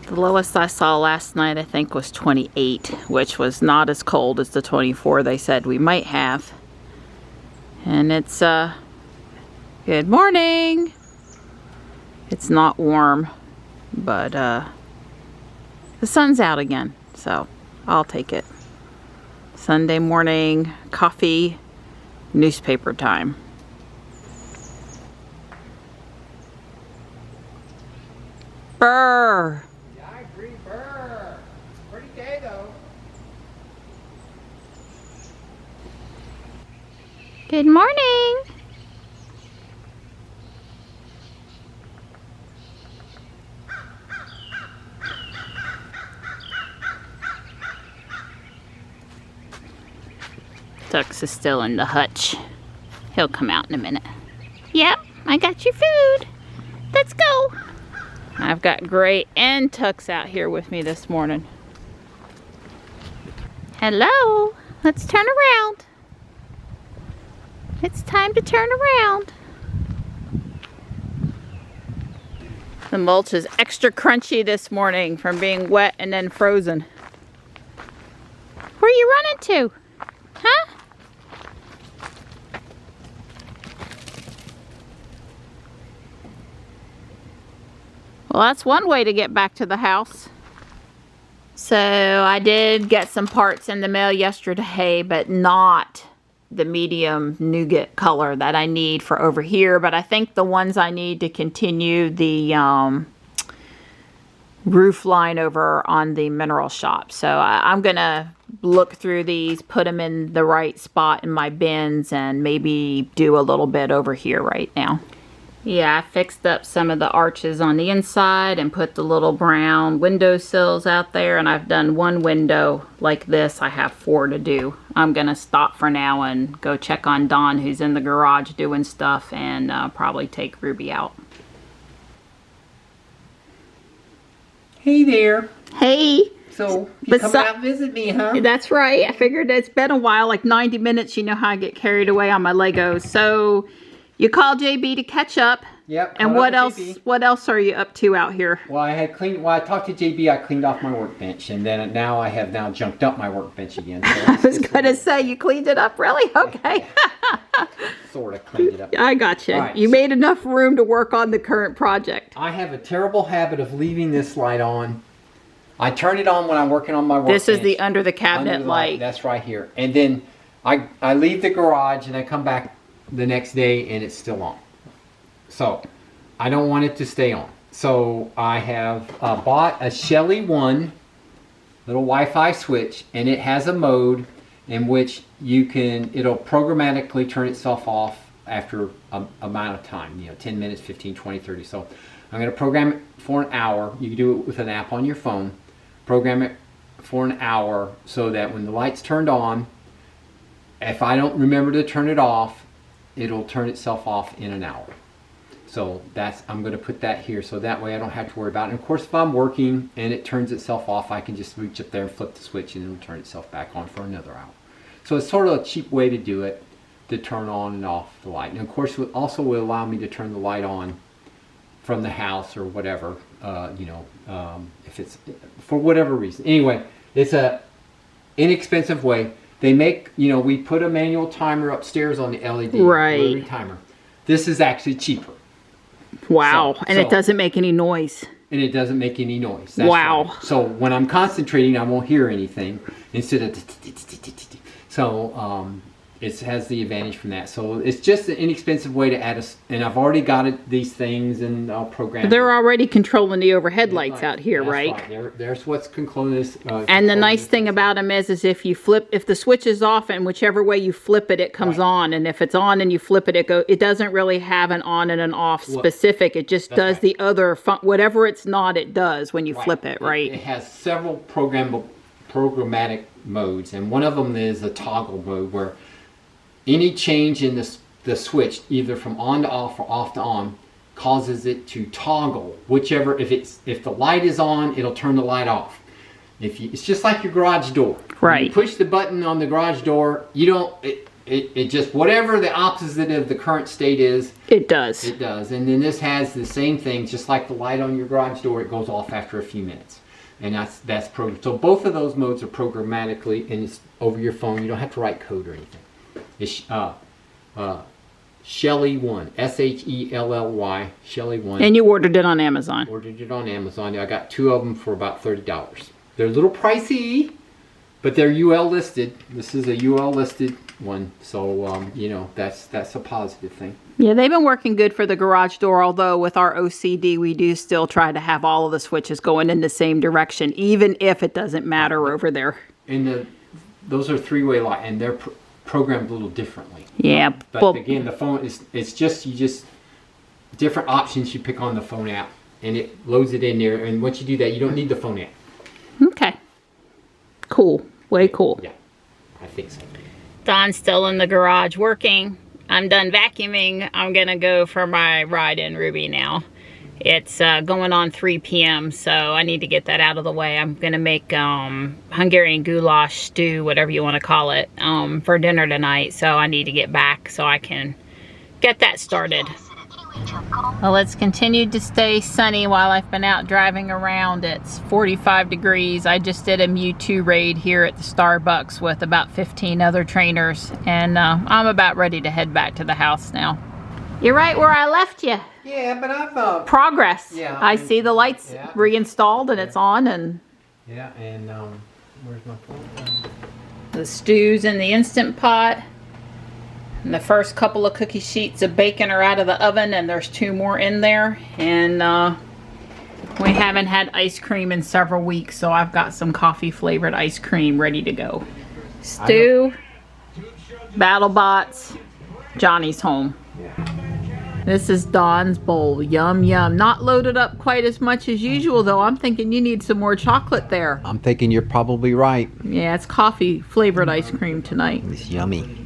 The lowest I saw last night, I think, was 28, which was not as cold as the 24 they said we might have. And it's, good morning. It's not warm, but, the sun's out again, so I'll take it. Sunday morning, coffee, newspaper time. Brr. Yeah, I agree, brr. Pretty day though. Good morning. Tux is still in the hutch. He'll come out in a minute. Yep, I got your food. Let's go. I've got Gray and Tux out here with me this morning. Hello, let's turn around. It's time to turn around. The mulch is extra crunchy this morning from being wet and then frozen. Where are you running to? Huh? Well, that's one way to get back to the house. So I did get some parts in the mail yesterday, but not the medium nougat color that I need for over here. But I think the ones I need to continue the roof line over on the mineral shop. So I'm gonna look through these, put them in the right spot in my bins, and maybe do a little bit over here right now. Yeah, I fixed up some of the arches on the inside and put the little brown window sills out there, and I've done one window like this. I have 4 to do. I'm gonna stop for now and go check on Dawn, who's in the garage doing stuff, and probably take Ruby out. Hey there. Hey. So, you come out and visit me, huh? That's right. I figured it's been a while, like 90 minutes. You know how I get carried away on my Legos. So, you called JB to catch up. Yep. And what else? JB. What else are you up to out here? Well, I talked to JB. I cleaned off my workbench, and then I have junked up my workbench again. So I was gonna say you cleaned it up, really? Okay. Sort of cleaned it up. I gotcha. Right, you made enough room to work on the current project. I have a terrible habit of leaving this light on. I turn it on when I'm working on my workbench. This is the under the cabinet light. That's right here. And then I leave the garage and I come back the next day and it's still on. So I don't want it to stay on. So I have bought a Shelly 1 little Wi-Fi switch, and it has a mode in which it'll programmatically turn itself off after a amount of time, 10 minutes, 15, 20, 30. So I'm going to program it for an hour. You can do it with an app on your phone. Program it for an hour so that when the light's turned on, if I don't remember to turn it off, it'll turn itself off in an hour. So I'm going to put that here so that way I don't have to worry about it. And of course, if I'm working and it turns itself off, I can just reach up there and flip the switch and it'll turn itself back on for another hour. So it's sort of a cheap way to do it, to turn on and off the light. And of course, it also will allow me to turn the light on from the house or whatever, if it's for whatever reason. Anyway, it's a inexpensive way. They make, we put a manual timer upstairs on the LED right timer. This is actually cheaper. Wow, and it doesn't make any noise. And it doesn't make any noise. That's wow. Right. So when I'm concentrating, I won't hear anything instead of. So it has the advantage from that. So it's just an inexpensive way to add and I've already got these things and I'll program. They're already controlling the overhead lights out here, right? There's what's controlling this. And the nice thing about them is if the switch is off and whichever way you flip it, it comes on. And if it's on and you flip it, it doesn't really have an on and an off specific. It just does the other, whatever it's not, it does when you flip it, right? It has several programmatic modes. And one of them is a toggle mode where any change in the switch, either from on to off or off to on, causes it to toggle whichever. If the light is on, it'll turn the light off. It's just like your garage door. Right. When you push the button on the garage door, it just, whatever the opposite of the current state is, It does. it does. And then this has the same thing, just like the light on your garage door, it goes off after a few minutes. And that's programmed. So both of those modes are programmatically, and it's over your phone. You don't have to write code or anything. It's Shelly 1, Shelly, Shelly 1. And you ordered it on Amazon. Ordered it on Amazon. I got 2 of them for about $30. They're a little pricey, but they're UL listed. This is a UL listed one, so you know, that's a positive thing. Yeah, they've been working good for the garage door, although with our OCD, we do still try to have all of the switches going in the same direction, even if it doesn't matter over there. And those are 3-way light, and they're programmed a little differently. Yeah. But well, again, the phone it's just different options you pick on the phone app, and it loads it in there. And once you do that, you don't need the phone app. okay. Cool. Way cool. Yeah, I think so. Don's still in the garage working. I'm done vacuuming. I'm going to go for my ride in Ruby now. It's going on 3 p.m., so I need to get that out of the way. I'm going to make Hungarian goulash stew, whatever you want to call it, for dinner tonight. So I need to get back so I can get that started. Well, it's continued to stay sunny while I've been out driving around. It's 45 degrees. I just did a Mewtwo raid here at the Starbucks with about 15 other trainers, and I'm about ready to head back to the house now. You're right where I left you. Yeah, but I've Progress. Yeah, I see the lights yeah. reinstalled and it's on, and yeah, and where's my phone? the stew's in the Instant Pot. And the first couple of cookie sheets of bacon are out of the oven, and there's 2 more in there. And we haven't had ice cream in several weeks, so I've got some coffee flavored ice cream ready to go. Stew, BattleBots, Johnny's home. Yeah. This is Dawn's bowl. Yum, yum. Not loaded up quite as much as usual, though. I'm thinking you need some more chocolate there. I'm thinking you're probably right. Yeah, it's coffee flavored ice cream tonight. It's yummy.